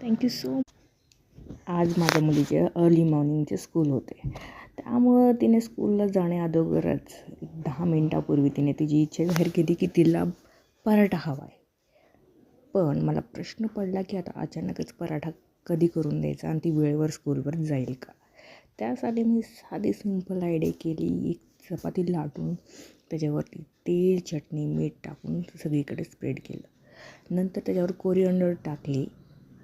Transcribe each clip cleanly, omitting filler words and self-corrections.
Thank you so. आज माझ्या मुलीचे अर्ली मॉर्निंगचे स्कूल होते, त्यामुळं तिने स्कूलला जाण्याअगोदरच 10 मिनटापूर्वी तिने तिची इच्छा जाहीर केली की तिला पराठा हवा आहे. पण मला प्रश्न पडला की आता अचानकच पराठा कधी करून द्यायचा आणि ती वेळेवर स्कूलवर जाईल का. त्यासाठी मी साधी सिंपल आयडिया केली. एक चपाती लाटून त्याच्यावरती तेल, चटणी, मीठ टाकून सगळीकडे स्प्रेड केलं. नंतर त्याच्यावर कोरिअँडर टाकली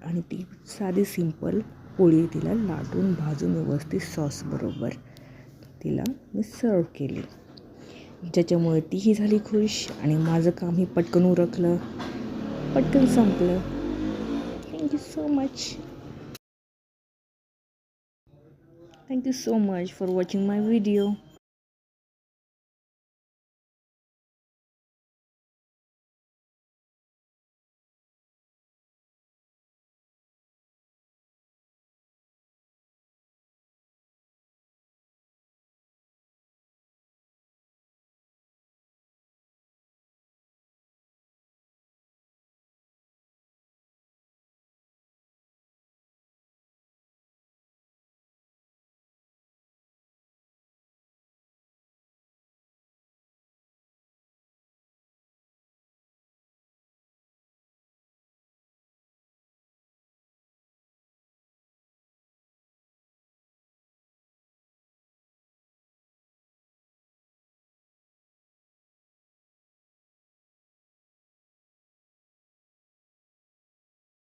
आणि ती साधी सिंपल पोळी तिला लाटून भाजून व्यवस्थित सॉसबरोबर तिला मी सर्व केली. ज्याच्यामुळे तीही झाली खुश आणि माझं कामही पटकन उरकलं, पटकन संपलं. Thank you so much. Thank you so much for watching my video.